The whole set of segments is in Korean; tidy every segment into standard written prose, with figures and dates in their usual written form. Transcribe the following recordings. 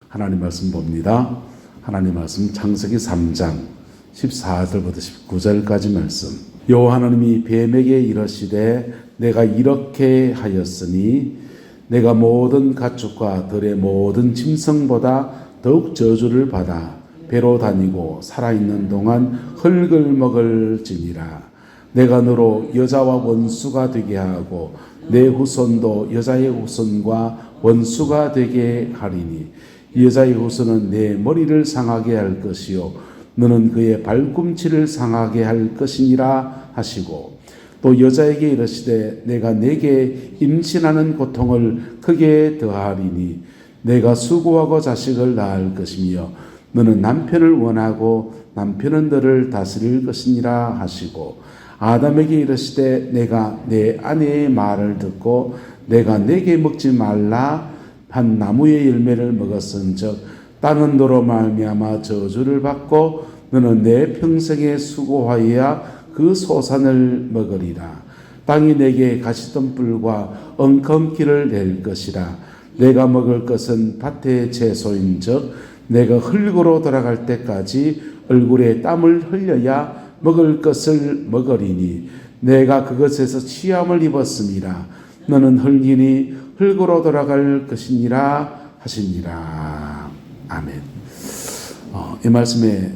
하나님 말씀 봅니다. 하나님 말씀 창세기 3장 14절부터 19절까지 말씀. 여호와 하나님이 뱀에게 이르시되 내가 이렇게 하였으니 내가 모든 가축과 들의 모든 짐승보다 더욱 저주를 받아 배로 다니고 살아있는 동안 흙을 먹을지니라. 내가 너로 여자와 원수가 되게 하고 내 후손도 여자의 후손과 원수가 되게 하리니 여자의 후손은 내 머리를 상하게 할 것이요 너는 그의 발꿈치를 상하게 할 것이니라 하시고 또 여자에게 이르시되 내가 내게 임신하는 고통을 크게 더하리니 내가 수고하고 자식을 낳을 것이며 너는 남편을 원하고 남편은 너를 다스릴 것이니라 하시고 아담에게 이르시되 내가 내 아내의 말을 듣고 내가 내게 먹지 말라 한 나무의 열매를 먹었은즉 땅은 너로 말미암아 저주를 받고 너는 내 평생에 수고하여야 그 소산을 먹으리라. 땅이 내게 가시덤불과 엉겅퀴를 낼 것이라. 내가 먹을 것은 밭의 채소인즉 내가 흙으로 돌아갈 때까지 얼굴에 땀을 흘려야 먹을 것을 먹으리니 내가 그것에서 취함을 입었음이라. 너는 흙이니 흙으로 돌아갈 것이니라 하시니라. 아멘. 이 말씀에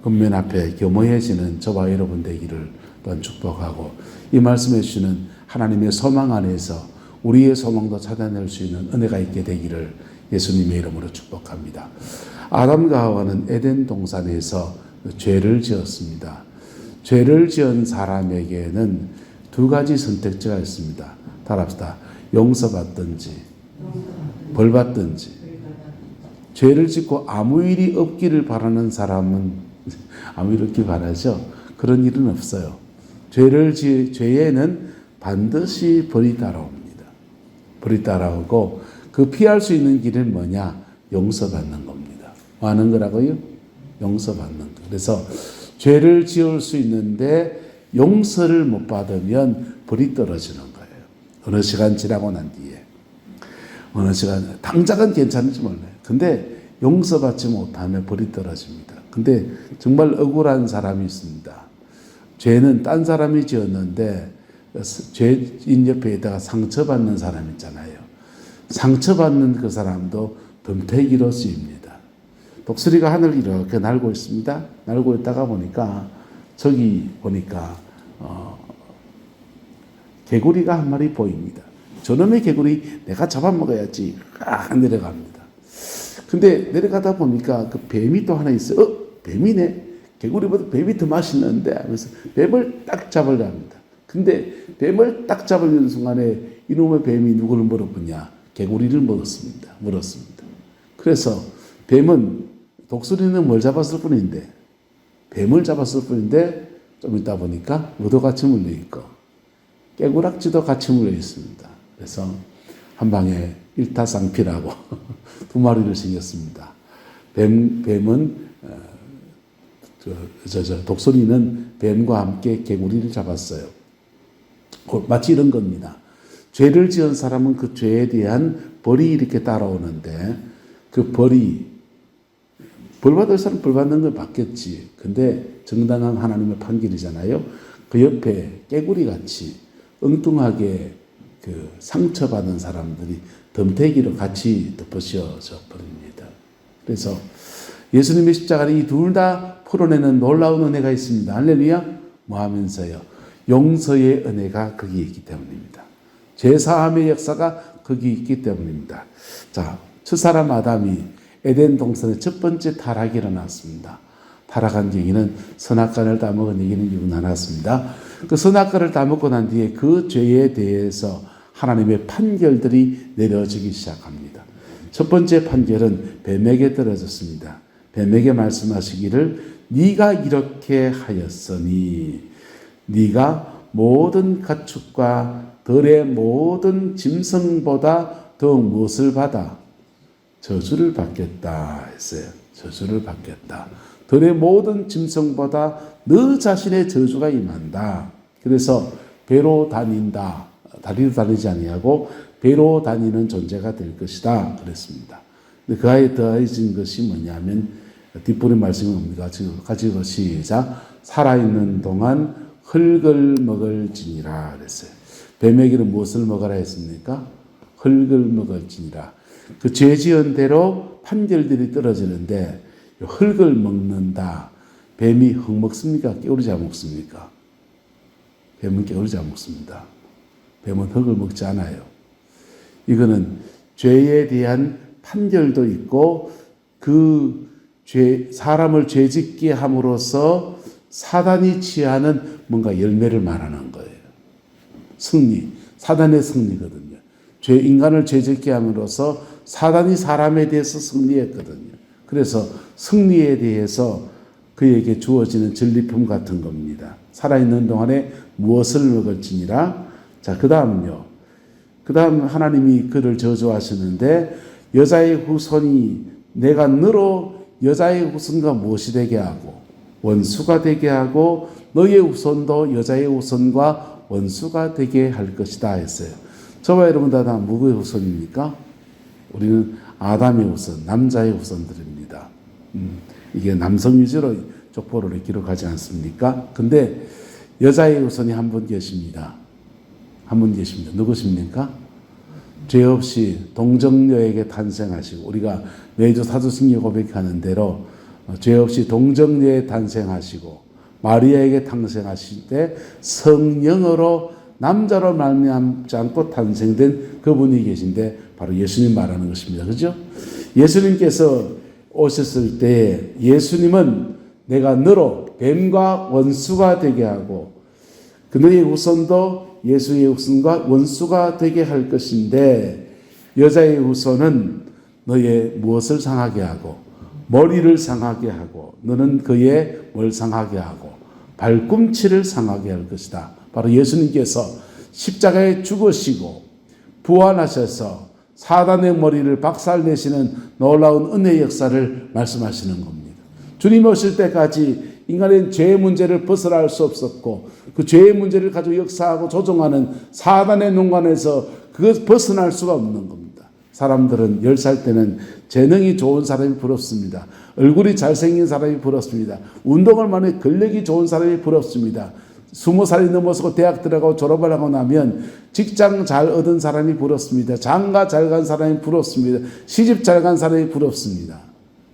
근면 앞에 겸허해지는 저와 여러분 되기를 또한 축복하고 이 말씀해 주시는 하나님의 소망 안에서 우리의 소망도 찾아낼 수 있는 은혜가 있게 되기를 예수님의 이름으로 축복합니다. 아담과 하와는 에덴 동산에서 죄를 지었습니다. 죄를 지은 사람에게는 두 가지 선택지가 있습니다. 따라합시다. 용서받든지 벌받든지. 죄를 짓고 아무 일이 없기를 바라는 사람은 아무 일 없기 바라죠. 그런 일은 없어요. 죄에는 반드시 벌이 따라옵니다. 벌이 따라오고 그 피할 수 있는 길은 뭐냐? 용서받는 겁니다. 뭐 하는 거라고요? 용서받는 거. 그래서 죄를 지을 수 있는데 용서를 못 받으면 벌이 떨어지는 거예요. 어느 시간 지나고 난 뒤에. 어느 시간, 당장은 괜찮을지 몰라요. 근데 용서받지 못하면 벌이 떨어집니다. 근데 정말 억울한 사람이 있습니다. 죄는 딴 사람이 지었는데 죄인 옆에다가 상처받는 사람 있잖아요. 상처받는 그 사람도 덤태기로 쓰입니다. 독수리가 하늘을 이렇게 날고 있습니다. 날고 있다가 보니까 저기 보니까 개구리가 한 마리 보입니다. 저놈의 개구리 내가 잡아먹어야지. 내려갑니다. 근데 내려가다 보니까 그 뱀이 또 하나 있어요. 뱀이네. 개구리보다 뱀이 더 맛있는데 하면서 뱀을 딱 잡으려 합니다. 근데 뱀을 딱 잡으려는 순간에 이놈의 뱀이 누구를 물었느냐? 개구리를 물었습니다. 그래서 뱀은 독수리는 뭘 잡았을 뿐인데 뱀을 잡았을 뿐인데 좀 있다 보니까 의도 같이 물려있고 깨구락지도 같이 물려있습니다. 그래서 한 방에 일타쌍피라고 두 마리를 생겼습니다. 뱀은 독수리는 뱀과 함께 개구리를 잡았어요. 마치 이런 겁니다. 죄를 지은 사람은 그 죄에 대한 벌이 이렇게 따라오는데 그 벌이 벌 받을 사람 벌 받는 걸 받겠지. 근데 정당한 하나님의 판결이잖아요. 그 옆에 깨구리 같이 엉뚱하게 그 상처받은 사람들이 덤태기로 같이 덮어씌워져 버립니다. 그래서 예수님의 십자가는 이 둘 다 풀어내는 놀라운 은혜가 있습니다. 할렐루야. 뭐 하면서요? 용서의 은혜가 거기에 있기 때문입니다. 죄사함의 역사가 거기 있기 때문입니다. 자, 첫사람 아담이 에덴 동산의 첫 번째 타락이 일어났습니다. 타락한 얘기는 선악과를 따먹은 얘기는 일어났습니다. 그 선악과를 따먹고 난 뒤에 그 죄에 대해서 하나님의 판결들이 내려지기 시작합니다. 첫 번째 판결은 뱀에게 떨어졌습니다. 뱀에게 말씀하시기를 네가 이렇게 하였으니 네가 모든 가축과 들의 모든 짐승보다 더욱 무엇을 받아? 저주를 받겠다 했어요. 저주를 받겠다. 들의 모든 짐승보다 너 자신의 저주가 임한다. 그래서 배로 다닌다. 다리로 다니지 아니하고 배로 다니는 존재가 될 것이다. 그랬습니다. 근데 그 아이에 더해진 것이 뭐냐면 뒷부분 말씀이 뭡니까? 가지고 시작. 살아있는 동안 흙을 먹을지니라 그랬어요. 뱀에게는 무엇을 먹으라 했습니까? 흙을 먹을지니라. 그 죄 지은 대로 판결들이 떨어지는데 흙을 먹는다. 뱀이 흙 먹습니까? 깨우르지 안 먹습니까? 뱀은 깨우르지 안 먹습니다. 뱀은 흙을 먹지 않아요. 이거는 죄에 대한 판결도 있고 그 사람을 죄짓게 함으로써 사단이 취하는 뭔가 열매를 말하는 거예요. 승리, 사단의 승리거든요. 인간을 죄짓게 함으로써 사단이 사람에 대해서 승리했거든요. 그래서 승리에 대해서 그에게 주어지는 전리품 같은 겁니다. 살아있는 동안에 무엇을 먹을지니라. 자, 그 다음은요. 그 다음 하나님이 그를 저주하시는데 여자의 후손이 내가 너로 여자의 후손과 무엇이 되게 하고 원수가 되게 하고 너의 후손도 여자의 후손과 원수가 되게 할 것이다 했어요. 저와 여러분 다 누구의 후손입니까? 우리는 아담의 후손, 남자의 후손들입니다. 이게 남성 위주로 족보를 기록하지 않습니까? 근데 여자의 후손이 한 분 계십니다. 한 분 계십니다. 누구십니까? 죄 없이 동정녀에게 탄생하시고 우리가 매주 사도신경 고백하는 대로 죄 없이 동정녀에 탄생하시고 마리아에게 탄생하실 때 성령으로 남자로 말미암지 않고 탄생된 그분이 계신데 바로 예수님 말하는 것입니다. 그죠? 예수님께서 오셨을 때 예수님은 내가 너로 뱀과 원수가 되게 하고 그 너의 후손도 예수의 후손과 원수가 되게 할 것인데 여자의 후손은 너의 무엇을 상하게 하고 머리를 상하게 하고 너는 그의 뭘 상하게 하고 발꿈치를 상하게 할 것이다. 바로 예수님께서 십자가에 죽으시고 부활하셔서 사단의 머리를 박살내시는 놀라운 은혜의 역사를 말씀하시는 겁니다. 주님 오실 때까지 인간의 죄의 문제를 벗어날 수 없었고 그 죄의 문제를 가지고 역사하고 조종하는 사단의 농간에서 그것 벗어날 수가 없는 겁니다. 사람들은 10살 때는 재능이 좋은 사람이 부럽습니다. 얼굴이 잘생긴 사람이 부럽습니다. 운동을 많이 해 근력이 좋은 사람이 부럽습니다. 20살이 넘어서 대학 들어가고 졸업을 하고 나면 직장 잘 얻은 사람이 부럽습니다. 장가 잘 간 사람이 부럽습니다. 시집 잘 간 사람이 부럽습니다.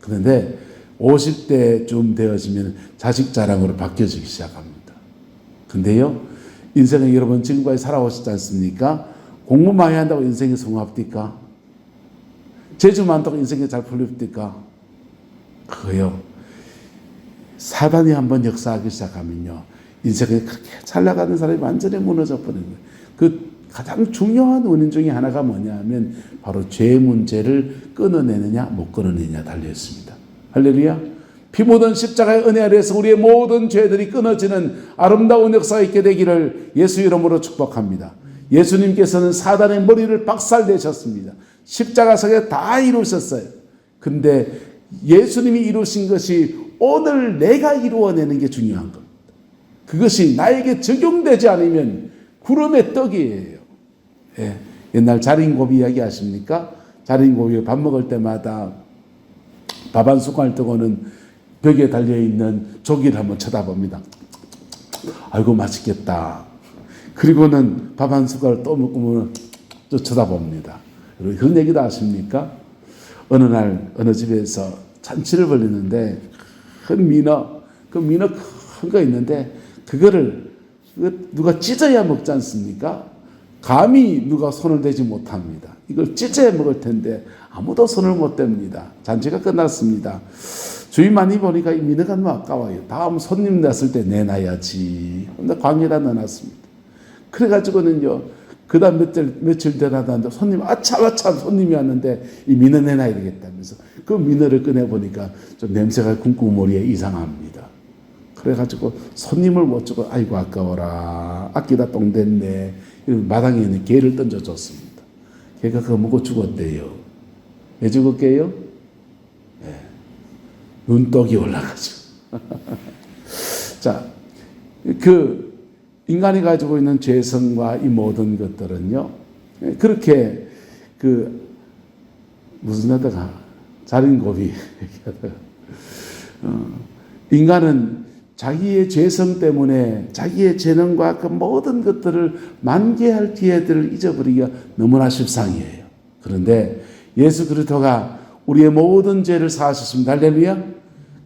그런데 50대쯤 되어지면 자식 자랑으로 바뀌어지기 시작합니다. 근데요, 인생에 여러분 지금까지 살아오셨지 않습니까? 공부 많이 한다고 인생이 성공합니까? 재주 많다고 인생이 잘 풀립니까? 그거요. 사단이 한번 역사하기 시작하면요. 인생에 그렇게 잘 나가는 사람이 완전히 무너져 버리는 거예요. 그 가장 중요한 원인 중에 하나가 뭐냐면 바로 죄 문제를 끊어내느냐 못 끊어내느냐 달려 있습니다. 할렐루야. 피 묻은 십자가의 은혜 아래에서 우리의 모든 죄들이 끊어지는 아름다운 역사가 있게 되기를 예수 이름으로 축복합니다. 예수님께서는 사단의 머리를 박살내셨습니다. 십자가석에 다 이루셨어요. 근데 예수님이 이루신 것이 오늘 내가 이루어내는 게 중요한 겁니다. 그것이 나에게 적용되지 않으면 구름의 떡이에요. 예. 옛날 자린고비 이야기 아십니까? 자린고비 밥 먹을 때마다 밥 한 숟갈 뜨고는 벽에 달려있는 조기를 한번 쳐다봅니다. 아이고 맛있겠다. 그리고는 밥 한 숟갈 또 먹으면 또 쳐다봅니다. 그런 얘기도 아십니까? 어느 날 어느 집에서 잔치를 벌리는데 큰 민어, 그 민어 큰 거 있는데 그거를 누가 찢어야 먹지 않습니까? 감히 누가 손을 대지 못합니다. 이걸 찢어야 먹을 텐데 아무도 손을 못 댑니다. 잔치가 끝났습니다. 주위 많이 보니까 이 민어가 너무 아까워요. 다음 손님 났을 때 내놔야지. 근데 광에다 넣어놨습니다. 그래가지고는요, 그 다음 며칠 지나다는데 손님, 아참 손님이 왔는데 이 민어 내놔야 되겠다면서 그 민어를 꺼내보니까 좀 냄새가 군꾸머리에 이상합니다. 그래가지고 손님을 못 주고 아이고 아까워라. 아끼다 똥 됐네. 마당에 있는 개를 던져줬습니다. 개가 그거 먹고 죽었대요. 왜 죽었게요? 네. 눈독이 올라가죠. 자, 그 인간이 가지고 있는 죄성과 이 모든 것들은요, 그렇게 무슨 데다가 자린고비 얘기하다가 인간은 자기의 죄성 때문에 자기의 재능과 그 모든 것들을 만개할 기회들을 잊어버리기가 너무나 십상이에요. 그런데 예수 그리스도가 우리의 모든 죄를 사하셨습니다. 할렐루야.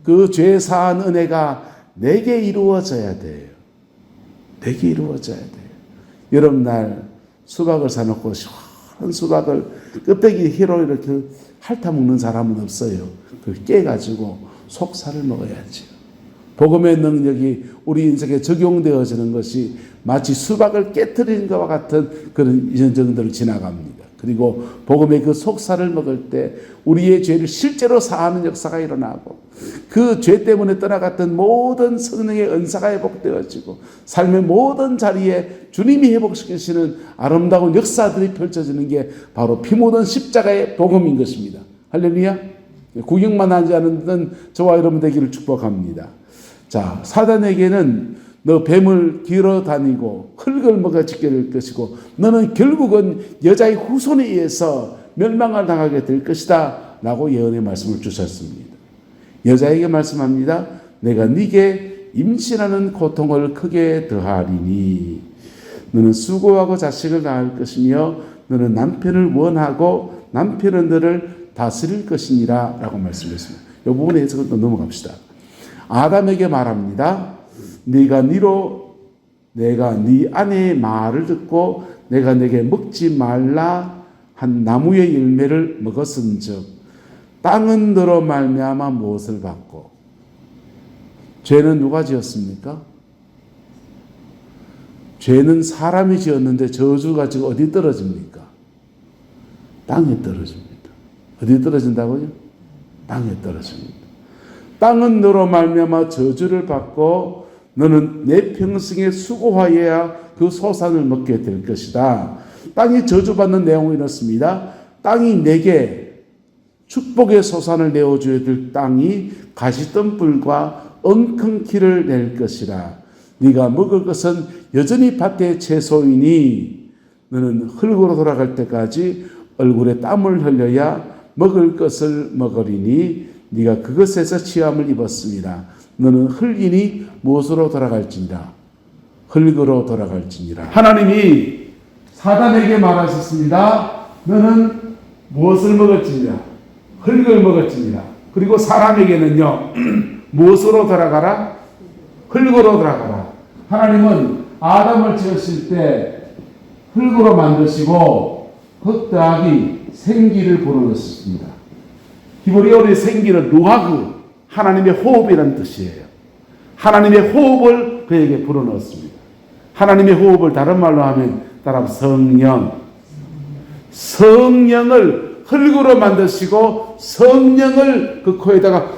그 죄 사한 은혜가 내게 이루어져야 돼요. 내게 이루어져야 돼요. 여름날 수박을 사놓고 시원한 수박을 껍데기 휘로 이렇게 핥아먹는 사람은 없어요. 그걸 깨가지고 속살을 먹어야지. 복음의 능력이 우리 인생에 적용되어지는 것이 마치 수박을 깨트리는 것과 같은 그런 현정들을 지나갑니다. 그리고 복음의 그 속살을 먹을 때 우리의 죄를 실제로 사하는 역사가 일어나고 그 죄 때문에 떠나갔던 모든 성령의 은사가 회복되어지고 삶의 모든 자리에 주님이 회복시키시는 아름다운 역사들이 펼쳐지는 게 바로 피 묻은 십자가의 복음인 것입니다. 할렐루야. 구경만 하지 않는 저와 여러분 되기를 축복합니다. 자, 사단에게는 너 뱀을 기러 다니고 흙을 먹어지게 될 것이고 너는 결국은 여자의 후손에 의해서 멸망을 당하게 될 것이다 라고 예언의 말씀을 주셨습니다. 여자에게 말씀합니다. 내가 네게 임신하는 고통을 크게 더하리니 너는 수고하고 자식을 낳을 것이며 너는 남편을 원하고 남편은 너를 다스릴 것이니라 라고 말씀했습니다. 이 부분에 해석을 또 넘어갑시다. 아담에게 말합니다. 내가 네 아내의 말을 듣고 내가 내게 먹지 말라 한 나무의 열매를 먹었은즉 땅은 너로 말미암아 무엇을 받고 죄는 누가 지었습니까? 죄는 사람이 지었는데 저주가 지금 어디 떨어집니까? 땅에 떨어집니다. 어디 떨어진다고요? 땅에 떨어집니다. 땅은 너로 말미암아 저주를 받고 너는 내 평생에 수고하여야 그 소산을 먹게 될 것이다. 땅이 저주받는 내용이 이렇습니다. 땅이 내게 축복의 소산을 내어줘야 될 땅이 가시덤불과 엉겅퀴를 낼 것이라. 네가 먹을 것은 여전히 밭의 채소이니 너는 흙으로 돌아갈 때까지 얼굴에 땀을 흘려야 먹을 것을 먹으리니 네가 그것에서 취함을 입었습니다. 너는 흙이니 무엇으로 돌아갈지니라. 흙으로 돌아갈지니라. 하나님이 사단에게 말하셨습니다. 너는 무엇을 먹을지니라. 흙을 먹을지니라. 그리고 사람에게는요. 무엇으로 돌아가라? 흙으로 돌아가라. 하나님은 아담을 지으실 때 흙으로 만드시고 흙 더하기 생기를 불어넣으셨습니다. 히브리어의 생기는 루하그, 하나님의 호흡이라는 뜻이에요. 하나님의 호흡을 그에게 불어넣었습니다. 하나님의 호흡을 다른 말로 하면 따라 성령. 성령을 흙으로 만드시고 성령을 그 코에다가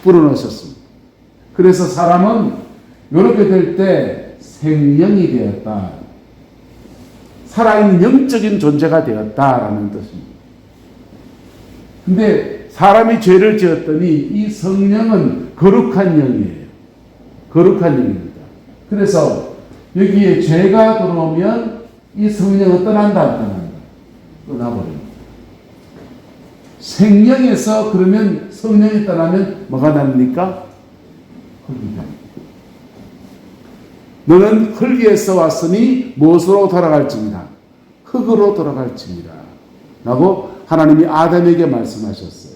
불어넣으셨습니다. 그래서 사람은 이렇게 될 때 생명이 되었다. 살아있는 영적인 존재가 되었다라는 뜻입니다. 근데 사람이 죄를 지었더니 이 성령은 거룩한 영이에요. 거룩한 영입니다. 그래서 여기에 죄가 들어오면 이 성령은 떠난다, 안 떠난다? 떠나버립니다. 생명에서 그러면 성령이 떠나면 뭐가 납니까? 흙이 납니다. 너는 흙에서 왔으니 무엇으로 돌아갈지니라. 흙으로 돌아갈지니라. 라고 하나님이 아담에게 말씀하셨어요.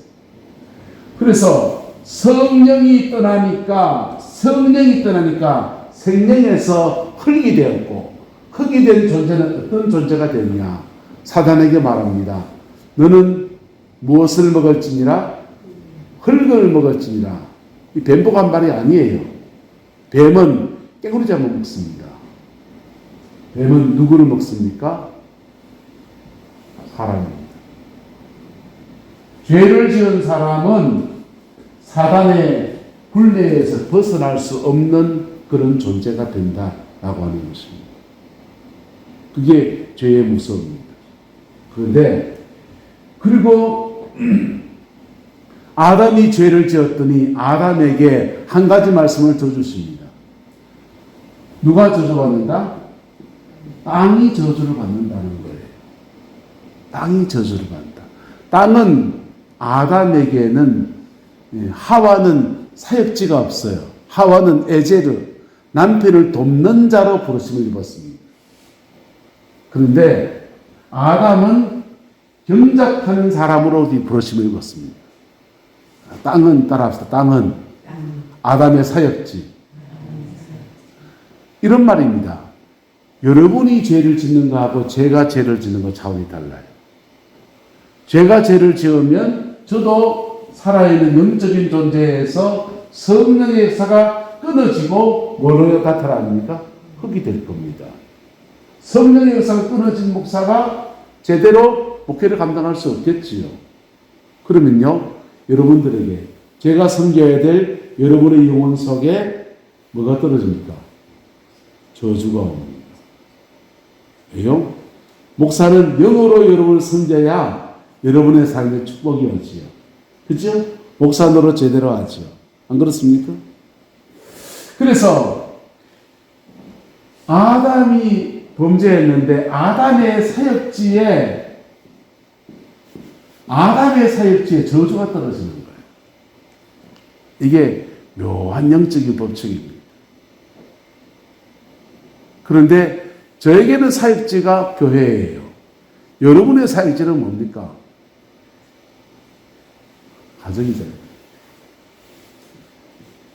그래서 성령이 떠나니까 생명에서 흙이 되었고 흙이 된 존재는 어떤 존재가 되느냐. 사단에게 말합니다. 너는 무엇을 먹을지니라? 흙을 먹을지니라. 이 뱀복한 말이 아니에요. 뱀은 깨구리 잡아 먹습니다. 뱀은 누구를 먹습니까? 사람입니다. 죄를 지은 사람은 사단의 굴레에서 벗어날 수 없는 그런 존재가 된다라고 하는 것입니다. 그게 죄의 무서움입니다. 그런데 그리고 아담이 죄를 지었더니 아담에게 한 가지 말씀을 더 주십니다. 누가 저주받는다? 땅이 저주를 받는다는 거예요. 땅이 저주를 받는다. 땅은 아담에게는 하와는 사역지가 없어요. 하와는 에제르, 남편을 돕는 자로 부르심을 입었습니다. 그런데 아담은 경작하는 사람으로 부르심을 입었습니다. 땅은 따라합시다. 땅은 아담의 사역지. 이런 말입니다. 여러분이 죄를 짓는 거하고 제가 죄를 짓는 거 차원이 달라요. 제가 죄를 지으면 저도 살아있는 영적인 존재에서 성령의 역사가 끊어지고 뭐로 나타납니까? 흙이 될 겁니다. 성령의 역사가 끊어진 목사가 제대로 목회를 감당할 수 없겠지요. 그러면요, 여러분들에게 제가 섬겨야 될 여러분의 영혼 속에 뭐가 떨어집니까? 저주가 옵니다. 왜요? 목사는 영으로 여러분을 섬겨야 여러분의 삶에 축복이 오지요. 그죠? 목사 노릇 제대로 하죠. 안 그렇습니까? 그래서 아담이 범죄했는데 아담의 사역지에 저주가 떨어지는 거예요. 이게 묘한 영적인 법칙입니다. 그런데 저에게는 사역지가 교회예요. 여러분의 사역지는 뭡니까? 가정이잖아요.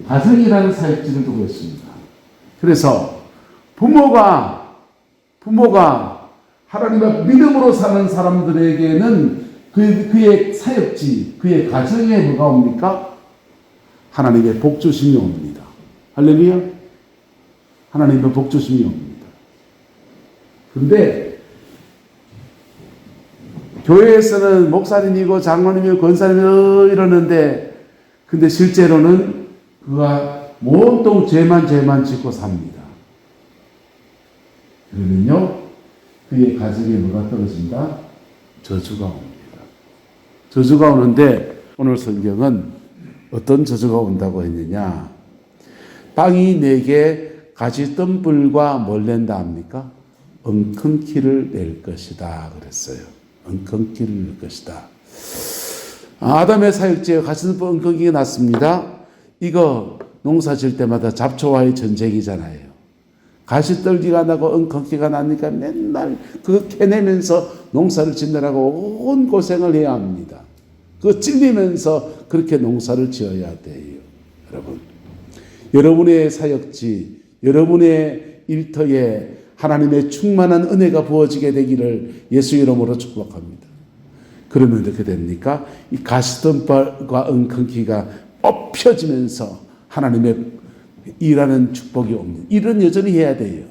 가정이라는 사역지를 두고 있습니다. 그래서 부모가 하나님의 믿음으로 사는 사람들에게는 그의 사역지, 그의 가정에 뭐가 옵니까? 하나님의 복주심이 옵니다. 할렐루야. 하나님의 복주심이 옵니다. 그런데 교회에서는 목사님이고 장로님이고 권사님이고 이러는데 근데 실제로는 그가 온통 죄만 짓고 삽니다. 그러면요 그의 가정에 뭐가 떨어진다? 저주가 옵니다. 저주가 오는데 오늘 성경은 어떤 저주가 온다고 했느냐? 땅이 내게 가시덤불과 뭘 낸다 합니까? 엉겅퀴를 낼 것이다 그랬어요. 엉겅퀴를 낼 것이다. 아담의 사역지에 가시덤불 엉겅퀴가 났습니다. 이거 농사 질 때마다 잡초와의 전쟁이잖아요. 가시떨기가 나고 엉겅퀴가 나니까 맨날 그거 캐내면서 농사를 짓느라고 온 고생을 해야 합니다. 그거 찔리면서 그렇게 농사를 지어야 돼요. 여러분, 여러분의 사역지, 여러분의 일터에 하나님의 충만한 은혜가 부어지게 되기를 예수 이름으로 축복합니다. 그러면 어떻게 됩니까? 이 가시덤불과 엉겅퀴가 엎혀지면서 하나님의 일하는 축복이 옵니다. 일은 여전히 해야 돼요.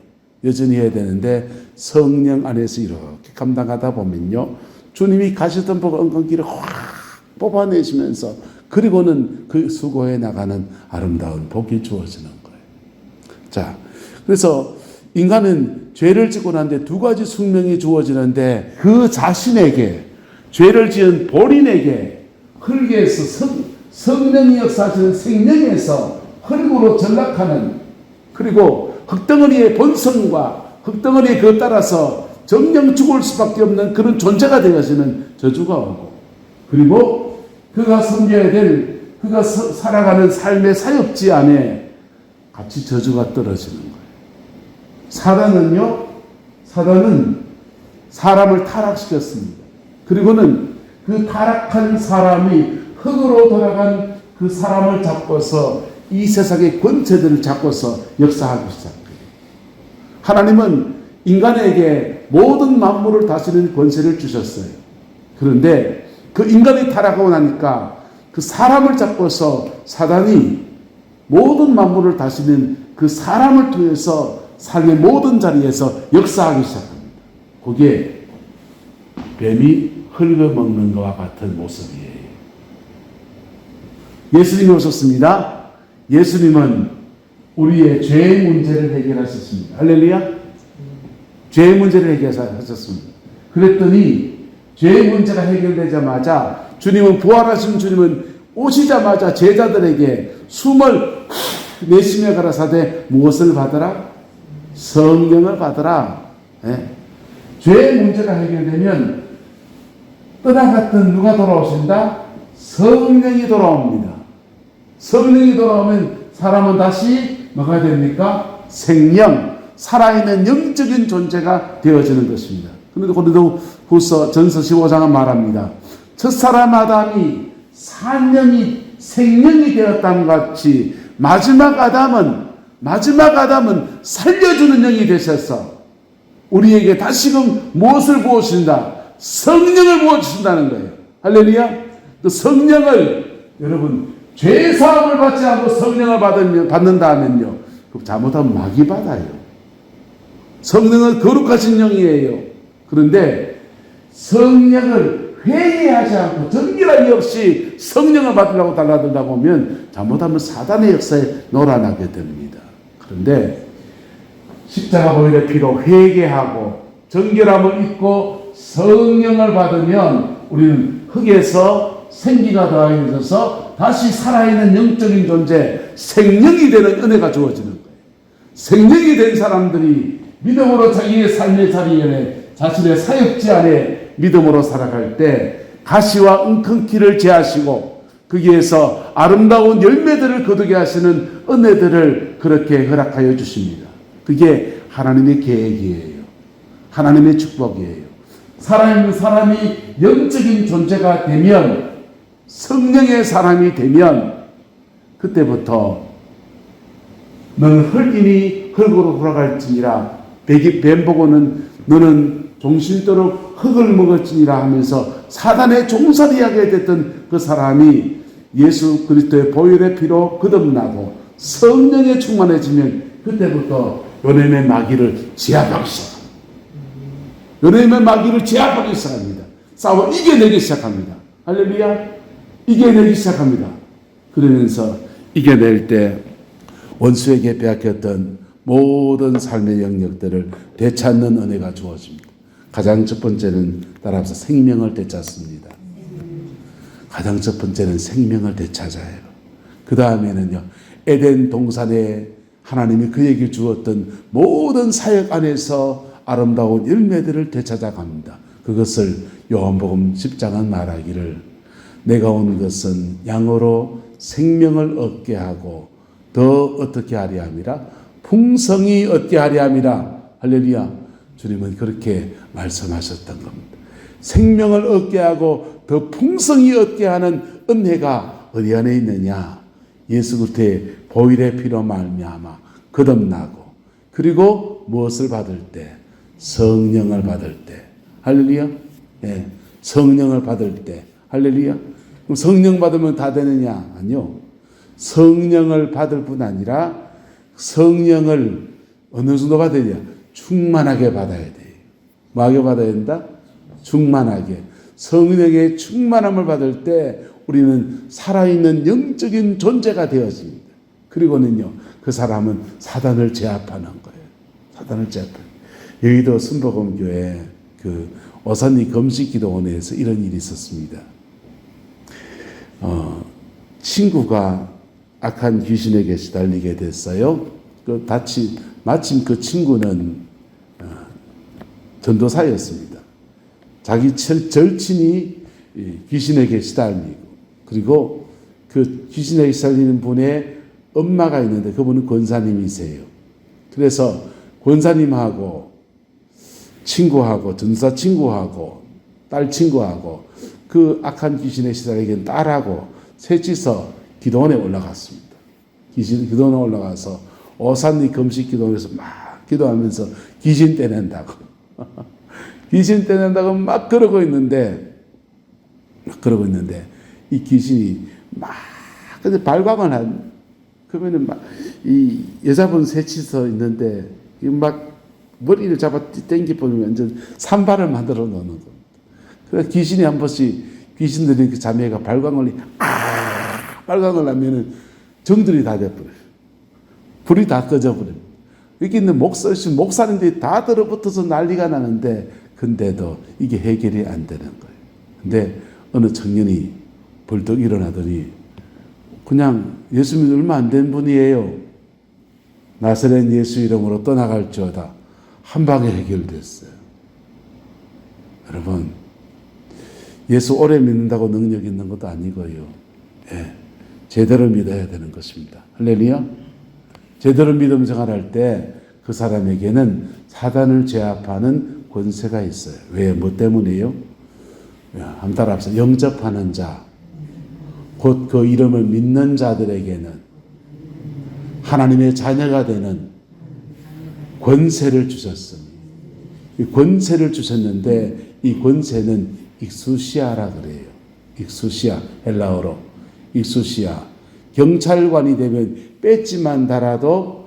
여전히 해야 되는데 성령 안에서 이렇게 감당하다 보면요, 주님이 가시덤불과 엉겅퀴를 확 뽑아내시면서 그리고는 그 수고해 나가는 아름다운 복이 주어지는 거예요. 자, 그래서 인간은 죄를 짓고 난 뒤에 두 가지 숙명이 주어지는데 그 자신에게, 죄를 지은 본인에게 흙에서 성령이 역사하시는 생명에서 흙으로 전락하는, 그리고 흙덩어리의 본성과 흙덩어리에 그에 따라서 정령 죽을 수밖에 없는 그런 존재가 되어지는 저주가 오고, 그리고 그가 섬겨야 될, 그가 살아가는 삶의 사역지 안에 같이 저주가 떨어지는 거예요. 사단은 사람을 타락시켰습니다. 그리고는 그 타락한 사람이 흙으로 돌아간 그 사람을 잡고서 이 세상의 권세들을 잡고서 역사하기 시작해요. 하나님은 인간에게 모든 만물을 다스리는 권세를 주셨어요. 그런데 그 인간이 타락하고 나니까 그 사람을 잡고서 사단이 모든 만물을 다스리는 그 사람을 통해서 삶의 모든 자리에서 역사하기 시작합니다. 그게 뱀이 흙어먹는 것과 같은 모습이에요. 예수님이 오셨습니다. 예수님은 우리의 죄의 문제를 해결하셨습니다. 할렐루야. 죄의 문제를 해결하셨습니다. 그랬더니 죄의 문제가 해결되자마자 주님은, 부활하신 주님은 오시자마자 제자들에게 숨을 내쉬며 가라사대 무엇을 받으라? 성령을 받으라. 네. 죄의 문제가 해결되면 떠나갔던 누가 돌아오신다? 성령이 돌아옵니다. 성령이 돌아오면 사람은 다시 뭐가 됩니까? 생명, 살아있는 영적인 존재가 되어지는 것입니다. 그런데 고린도 후서 전서 15장은 말합니다. 첫사람 아담이 생명이 되었다는 같이 마지막 아담은 살려주는 영이 되셔서 우리에게 다시금 무엇을 부어주신다? 성령을 부어주신다는 거예요. 할렐루야. 그 성령을 여러분 죄사함을 받지 않고 성령을 받는다 하면요, 잘못하면 마귀 받아요. 성령은 거룩하신 영이에요. 그런데 성령을 회개하지 않고 정결함이 없이 성령을 받으려고 달라들다 보면 잘못하면 사단의 역사에 놀아나게 됩니다. 그런데 십자가 보혈의 피로 회개하고 정결함을 입고 성령을 받으면 우리는 흙에서 생기가 더하여져서 다시 살아있는 영적인 존재, 생명이 되는 은혜가 주어지는 거예요. 생명이 된 사람들이 믿음으로 자기의 삶의 자리에 자신의 사역지 안에 믿음으로 살아갈 때 가시와 웅큼키를 제하시고 거기에서 아름다운 열매들을 거두게 하시는 은혜들을 그렇게 허락하여 주십니다. 그게 하나님의 계획이에요. 하나님의 축복이에요. 살아있는 사람이 영적인 존재가 되면, 성령의 사람이 되면 그때부터 너는 흙이니 흙으로 돌아갈지니라, 뱀 보고는 너는 종신토록 흙을 먹을지니라 하면서 사단의 종살이하게 됐던 그 사람이 예수 그리스도의 보혈의 피로 거듭나고 성령에 충만해지면 그때부터 요놈의 마귀를 제압하기 시작합니다. 요놈의 마귀를 제압하기 시작합니다. 싸워 이겨내기 시작합니다. 할렐루야. 이겨내기 시작합니다. 그러면서 이겨낼 때 원수에게 빼앗겼던 모든 삶의 영역들을 되찾는 은혜가 주어집니다. 가장 첫 번째는 따라서 생명을 되찾습니다. 가장 첫 번째는 생명을 되찾아요. 그 다음에는요, 에덴 동산에 하나님이 그에게 주었던 모든 사역 안에서 아름다운 열매들을 되찾아 갑니다. 그것을 요한복음 10장은 말하기를 내가 온 것은 양으로 생명을 얻게 하고 더 어떻게 하려 함이라? 풍성히 얻게 하려 함이라. 할렐루야. 주님은 그렇게 말씀하셨던 겁니다. 생명을 얻게 하고 더 풍성히 얻게 하는 은혜가 어디 안에 있느냐? 예수 그리스도의 보혈의 피로 말미암아 거듭나고, 그리고 무엇을 받을 때? 성령을 받을 때. 할렐루야. 예, 성령을 받을 때. 할렐루야. 그럼 성령 받으면 다 되느냐? 아니요. 성령을 받을 뿐 아니라 성령을 어느 정도 받아야 돼요? 충만하게 받아야 돼요. 뭐하게 받아야 된다? 충만하게. 성령의 충만함을 받을 때 우리는 살아있는 영적인 존재가 되어집니다. 그리고는요, 그 사람은 사단을 제압하는 거예요. 사단을 제압하는. 여의도 순복음교회 그 오산리 금식기도원에서 이런 일이 있었습니다. 친구가 악한 귀신에게 시달리게 됐어요. 마침 그 친구는 전도사였습니다. 자기 절친이 귀신에게 시달리고, 그리고 그 귀신에게 시달리는 분의 엄마가 있는데 그분은 권사님이세요. 그래서 권사님하고 친구하고 전도사 친구하고 딸 친구하고 그 악한 귀신에 시달리는 딸하고 셋이서 기도원에 올라갔습니다. 기도원에 올라가서 오산리 금식기도원에서 막 기도하면서 귀신 떼낸다고 귀신 떼낸다고 막 그러고 있는데 이 귀신이 막 근데 발광을 한 그러면은 막 이 여자분 셋이서 있는데 막 머리를 잡아 땡기 보면 완전 산발을 만들어 놓는 겁니다. 그래서 귀신이 한 번씩 귀신들이 그 자매가 발광을 하면은 정들이 다 돼버려요. 불이 다 꺼져버려요. 여기 있는 목사님들이 다 들어붙어서 난리가 나는데, 근데도 이게 해결이 안 되는 거예요. 근데 어느 청년이 벌떡 일어나더니 그냥 예수 믿어 얼마 안 된 분이에요. 나사렛 예수 이름으로 떠나갈지어다. 한 방에 해결됐어요. 여러분, 예수 오래 믿는다고 능력 있는 것도 아니고요. 예, 제대로 믿어야 되는 것입니다. 할렐루야. 제대로 믿음 생활할 때 그 사람에게는 사단을 제압하는 권세가 있어요. 왜? 뭐 때문이에요? 한 달 앞서 영접하는 자, 곧 그 이름을 믿는 자들에게는 하나님의 자녀가 되는 권세를 주셨습니다. 이 권세를 주셨는데 이 권세는 익수시아라 그래요. 익수시아, 헬라어로 익수시아. 경찰관이 되면 배지만 달아도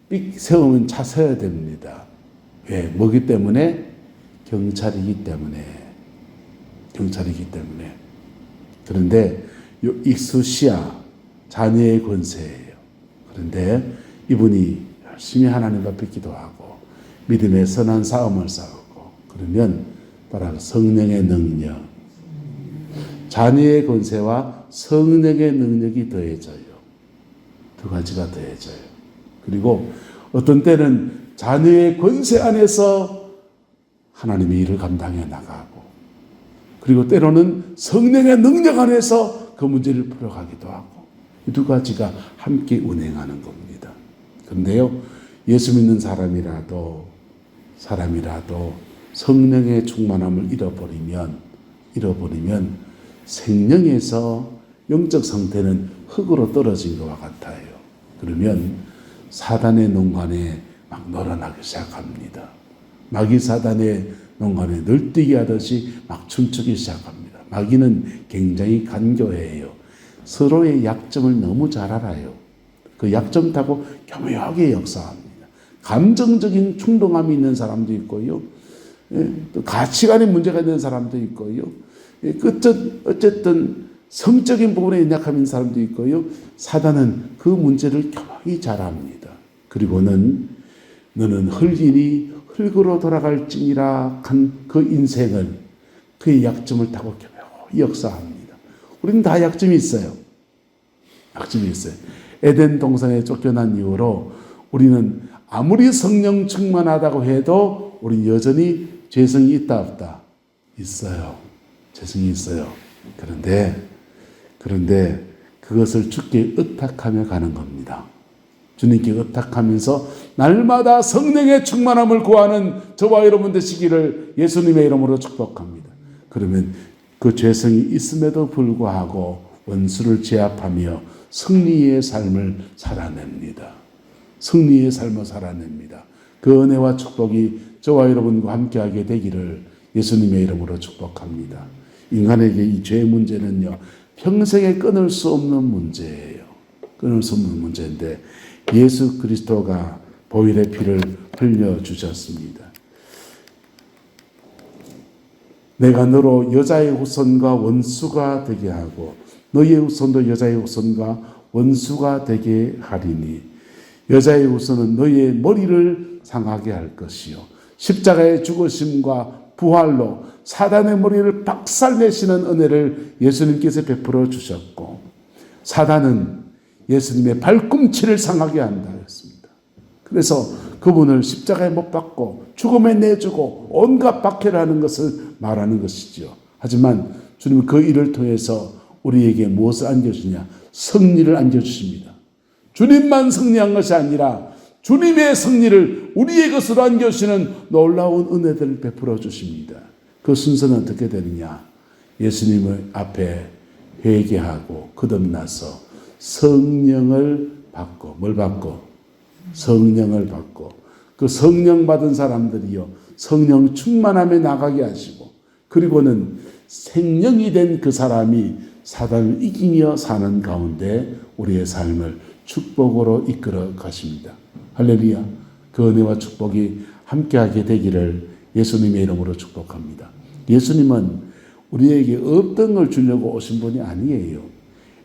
삑 세우면 차 서야 됩니다. 왜? 뭐기 때문에? 경찰이기 때문에. 경찰이기 때문에. 그런데 이 익수시아, 자녀의 권세예요. 그런데 이분이 열심히 하나님 앞에 기도하고 믿음의 선한 싸움을 싸우고 그러면 따라 성령의 능력, 자녀의 권세와 성령의 능력이 더해져요. 두 가지가 더해져요. 그리고 어떤 때는 자녀의 권세 안에서 하나님의 일을 감당해 나가고 그리고 때로는 성령의 능력 안에서 그 문제를 풀어가기도 하고 이 두 가지가 함께 운행하는 겁니다. 그런데요, 예수 믿는 사람이라도 성령의 충만함을 잃어버리면 생명에서 영적 상태는 흙으로 떨어진 것과 같아요. 그러면 사단의 농간에 막 놀아나기 시작합니다. 마귀 사단의 농간에 널뛰기 하듯이 막 춤추기 시작합니다. 마귀는 굉장히 간교해요. 서로의 약점을 너무 잘 알아요. 그 약점 타고 교묘하게 역사합니다. 감정적인 충동함이 있는 사람도 있고요. 또 가치관의 문제가 있는 사람도 있고요. 어쨌든 성적인 부분에 연약함이 있는 사람도 있고요. 사단은 그 문제를 교묘히 잘 압니다. 그리고는 너는 흙이니 흙으로 돌아갈지니라 한 그 인생을 그의 약점을 타고 교묘히 역사합니다. 우리는 다 약점이 있어요. 약점이 있어요. 에덴 동산에 쫓겨난 이후로 우리는 아무리 성령 충만하다고 해도 우리 여전히 죄성이 있다 없다? 있어요. 죄성이 있어요. 그런데 그것을 주께 의탁하며 가는 겁니다. 주님께 의탁하면서 날마다 성령의 충만함을 구하는 저와 여러분 되시기를 예수님의 이름으로 축복합니다. 그러면 그 죄성이 있음에도 불구하고 원수를 제압하며 승리의 삶을 살아냅니다. 승리의 삶을 살아냅니다. 그 은혜와 축복이 저와 여러분과 함께하게 되기를 예수님의 이름으로 축복합니다. 인간에게 이 죄의 문제는요, 평생에 끊을 수 없는 문제예요. 끊을 수 없는 문제인데 예수 그리스도가 보혈의 피를 흘려주셨습니다. 내가 너로 여자의 후손과 원수가 되게 하고 너의 후손도 여자의 후손과 원수가 되게 하리니 여자의 후손은 너의 머리를 상하게 할 것이요 십자가의 죽으심과 부활로 사단의 머리를 박살내시는 은혜를 예수님께서 베풀어 주셨고 사단은 예수님의 발꿈치를 상하게 한다 했습니다. 그래서 그분을 십자가에 못 박고 죽음에 내주고 온갖 박해를 하는 것을 말하는 것이죠. 하지만 주님은 그 일을 통해서 우리에게 무엇을 안겨주냐? 승리를 안겨주십니다. 주님만 승리한 것이 아니라 주님의 승리를 우리의 것으로 안겨주시는 놀라운 은혜들을 베풀어 주십니다. 그 순서는 어떻게 되느냐? 예수님의 앞에 회개하고 거듭나서 성령을 받고 뭘 받고? 성령을 받고 그 성령 받은 사람들이요 성령 충만함에 나가게 하시고 그리고는 생명이 된 그 사람이 사단을 이기며 사는 가운데 우리의 삶을 축복으로 이끌어 가십니다. 할렐루야. 그 은혜와 축복이 함께하게 되기를 예수님의 이름으로 축복합니다. 예수님은 우리에게 없던 걸 주려고 오신 분이 아니에요.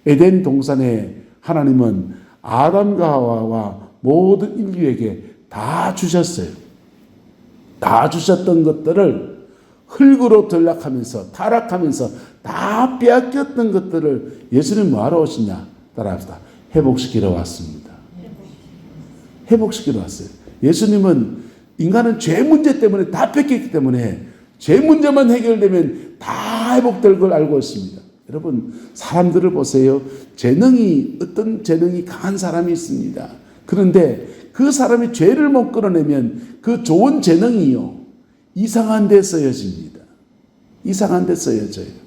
에덴 동산에 하나님은 아담과 하와와 모든 인류에게 다 주셨어요. 다 주셨던 것들을 흙으로 타락하면서 다 빼앗겼던 것들을 예수님 뭐하러 오시냐? 따라합시다. 회복시키러 왔습니다. 회복시키러 왔어요. 예수님은 인간은 죄 문제 때문에 다 뺏겼기 때문에 죄 문제만 해결되면 다 다 회복될 걸 알고 있습니다. 여러분, 사람들을 보세요. 어떤 재능이 강한 사람이 있습니다. 그런데 그 사람이 죄를 못 끌어내면 그 좋은 재능이요, 이상한 데 쓰여집니다. 이상한 데 쓰여져요.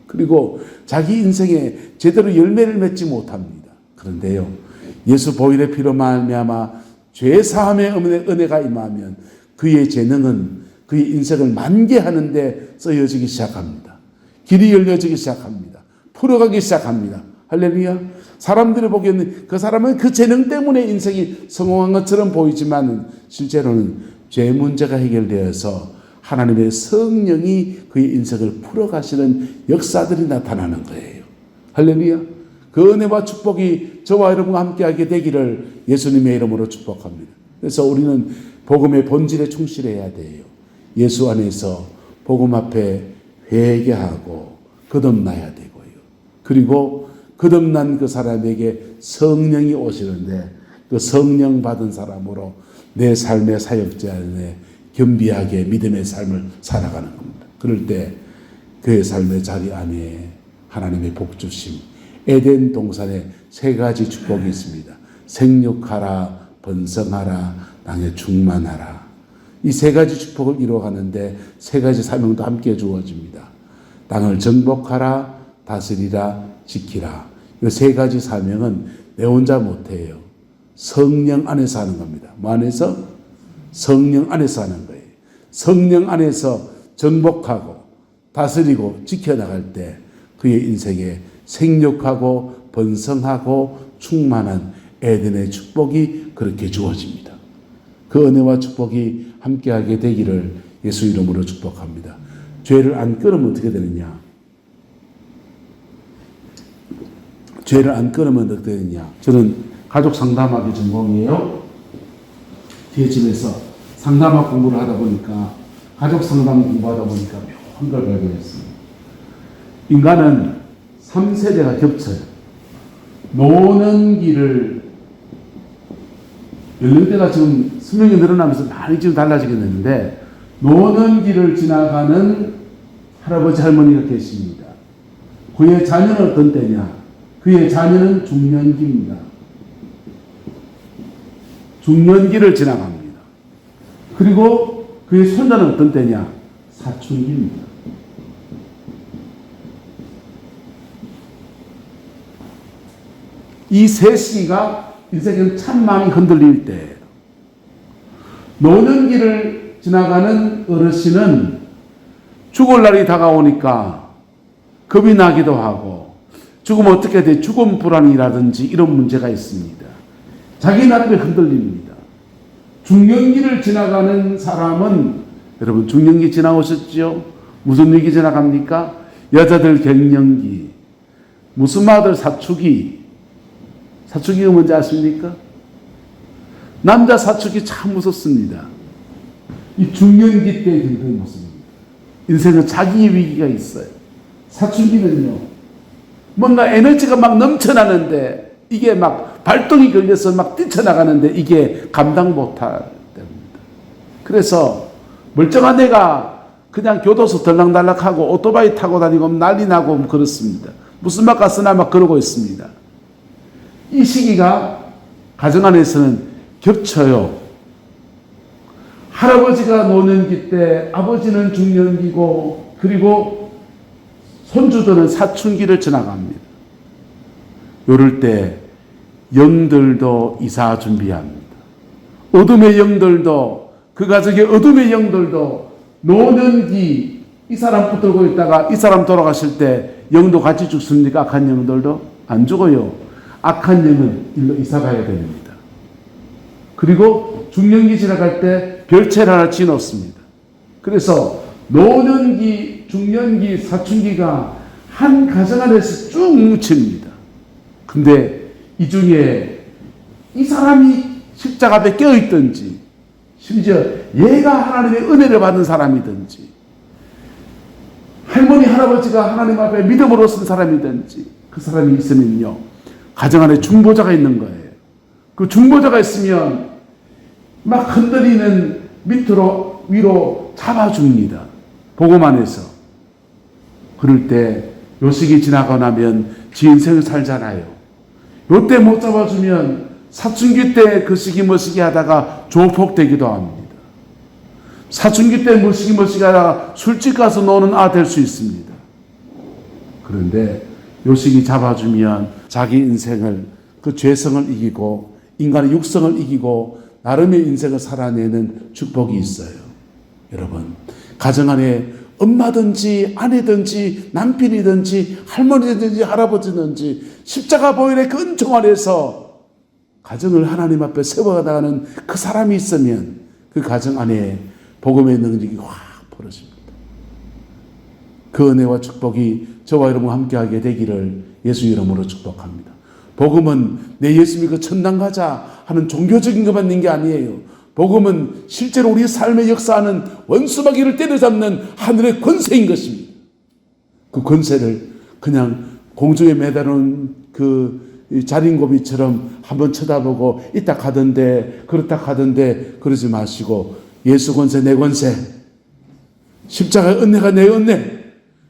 그리고 자기 인생에 제대로 열매를 맺지 못합니다. 그런데요, 예수 보혈의 피로 말미암아 죄 사함의 은혜가 임하면 그의 재능은 그의 인생을 만개하는 데 쓰여지기 시작합니다. 길이 열려지기 시작합니다. 풀어가기 시작합니다. 할렐루야. 사람들이 보기에는 그 사람은 그 재능 때문에 인생이 성공한 것처럼 보이지만 실제로는 죄 문제가 해결되어서 하나님의 성령이 그의 인생을 풀어가시는 역사들이 나타나는 거예요. 할렐루야. 그 은혜와 축복이 저와 여러분과 함께하게 되기를 예수님의 이름으로 축복합니다. 그래서 우리는 복음의 본질에 충실해야 돼요. 예수 안에서 복음 앞에 회개하고 거듭나야 되고요. 그리고 거듭난 그 사람에게 성령이 오시는데 그 성령 받은 사람으로 내 삶의 사역자 안에 겸비하게 믿음의 삶을 살아가는 겁니다. 그럴 때 그의 삶의 자리 안에 하나님의 복주심, 에덴 동산에 세 가지 축복이 있습니다. 생육하라, 번성하라, 땅에 충만하라. 이 세 가지 축복을 이루어가는데 세 가지 사명도 함께 주어집니다. 땅을 정복하라, 다스리라, 지키라. 이 세 가지 사명은 내 혼자 못해요. 성령 안에서 하는 겁니다. 뭐 안에서? 성령 안에서 하는 거예요. 성령 안에서 정복하고 다스리고 지켜나갈 때 그의 인생에 생육하고 번성하고 충만한 에덴의 축복이 그렇게 주어집니다. 그 은혜와 축복이 함께하게 되기를 예수 이름으로 축복합니다. 죄를 안 끊으면 어떻게 되느냐? 죄를 안 끊으면 어떻게 되느냐? 저는 가족 상담학이 전공이에요. 뒤에 집에서 상담학 공부를 하다 보니까, 가족 상담 공부하다 보니까 묘한 걸 발견했습니다. 인간은 3세대가 겹쳐요. 노는 길을, 연령대가 지금 수명이 늘어나면서 많이 지금 달라지겠는데, 노는 길을 지나가는 할아버지 할머니가 계십니다. 그의 자녀는 어떤 때냐? 그의 자녀는 중년기입니다. 중년기를 지나갑니다. 그리고 그의 손자는 어떤 때냐? 사춘기입니다. 이 세 시기가 인생에는 참 많이 흔들릴 때예요. 노는 길을 지나가는 어르신은 죽을 날이 다가오니까 겁이 나기도 하고, 죽으면 어떻게 돼? 죽음 불안이라든지 이런 문제가 있습니다. 자기 나름에 흔들립니다. 중년기를 지나가는 사람은, 여러분 중년기 지나오셨죠? 무슨 위기 지나갑니까? 여자들 갱년기, 무슨 마들 사춘기. 사춘기가 뭔지 아십니까? 남자 사춘기 참 무섭습니다. 이 중년기 때 굉장히 무섭습니다. 인생은 자기의 위기가 있어요. 사춘기는요, 뭔가 에너지가 막 넘쳐나는데 이게 막 발동이 걸려서 막 뛰쳐나가는데 이게 감당 못할 때입니다. 그래서 멀쩡한 애가 그냥 교도소 들락달락하고 오토바이 타고 다니고 난리 나고 그렇습니다. 무슨 막 가서나 막 그러고 있습니다. 이 시기가 가정 안에서는 겹쳐요. 할아버지가 노년기 때 아버지는 중년기고, 그리고 손주들은 사춘기를 지나갑니다. 이럴 때 영들도 이사 준비합니다. 어둠의 영들도, 그 가족의 어둠의 영들도 노년기, 이 사람 붙들고 있다가 이 사람 돌아가실 때 영도 같이 죽습니까? 악한 영들도? 안 죽어요. 악한 영은 일로 이사 가야 됩니다. 그리고 중년기 지나갈 때 별채를 하나 지어놓습니다. 그래서 노년기, 중년기, 사춘기가 한 가정 안에서 쭉 뭉칩니다. 근데 이 중에 이 사람이 십자가 앞에 껴있든지, 심지어 얘가 하나님의 은혜를 받은 사람이든지, 할머니, 할아버지가 하나님 앞에 믿음으로 쓴 사람이든지, 그 사람이 있으면요, 가정 안에 중보자가 있는 거예요. 그 중보자가 있으면 막 흔들리는 밑으로 위로 잡아줍니다. 복음 안에서. 그럴 때 요 시기 지나고 나면 지 인생을 살잖아요. 요때 못 잡아주면 사춘기 때 그 시기 머시기 하다가 조폭되기도 합니다. 사춘기 때 머시기 하다가 술집 가서 노는 아 될 수 있습니다. 그런데 요 시기 잡아주면 자기 인생을 그 죄성을 이기고 인간의 육성을 이기고 나름의 인생을 살아내는 축복이 있어요. 여러분, 가정 안에 엄마든지 아내든지 남편이든지 할머니든지 할아버지든지 십자가 보혈의 그 은총 안에서 가정을 하나님 앞에 세워나가는 그 사람이 있으면 그 가정 안에 복음의 능력이 확 벌어집니다. 그 은혜와 축복이 저와 여러분과 함께하게 되기를 예수 이름으로 축복합니다. 복음은 내 예수 믿고 천당 가자 하는 종교적인 것만 있는 게 아니에요. 복음은 실제로 우리 삶의 역사하는 원수마귀를 때려잡는 하늘의 권세인 것입니다. 그 권세를 그냥 공중에 매달은 그 자린고비처럼 한번 쳐다보고 이따 가던데 그렇다 가던데 그러지 마시고 예수 권세 내 권세, 십자가의 은혜가 내 은혜,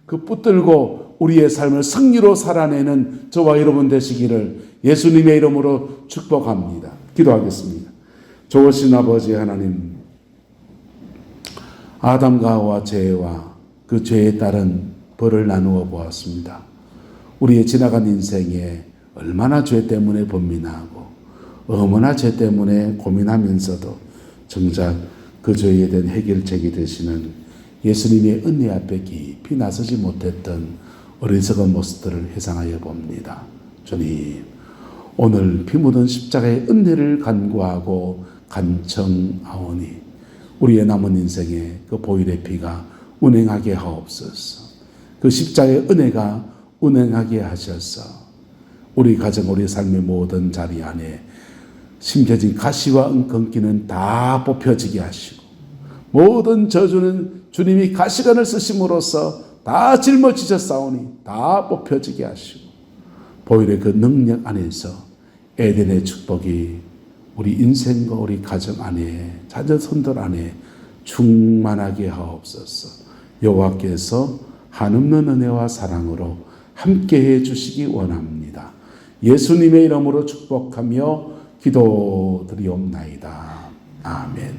그 붙들고 우리의 삶을 승리로 살아내는 저와 여러분 되시기를 예수님의 이름으로 축복합니다. 기도하겠습니다. 좋으신 아버지 하나님, 아담과 하와 죄와 그 죄에 따른 벌을 나누어 보았습니다. 우리의 지나간 인생에 얼마나 죄 때문에 번민하고 얼마나 죄 때문에 고민하면서도 정작 그 죄에 대한 해결책이 되시는 예수님의 은혜 앞에 깊이 나서지 못했던 어리석은 모습들을 회상하여 봅니다. 주님, 오늘 피 묻은 십자가의 은혜를 간구하고 간청하오니 우리의 남은 인생에 그 보혈의 피가 운행하게 하옵소서. 그 십자가의 은혜가 운행하게 하셔서 우리 가정, 우리 삶의 모든 자리 안에 심겨진 가시와 은건기는 다 뽑혀지게 하시고 모든 저주는 주님이 가시관을 쓰심으로써 다 짊어지셨사오니 다 뽑혀지게 하시고 보혈의 그 능력 안에서 에덴의 축복이 우리 인생과 우리 가정 안에 자녀손들 안에 충만하게 하옵소서. 여호와께서 한없는 은혜와 사랑으로 함께해 주시기 원합니다. 예수님의 이름으로 축복하며 기도드리옵나이다. 아멘.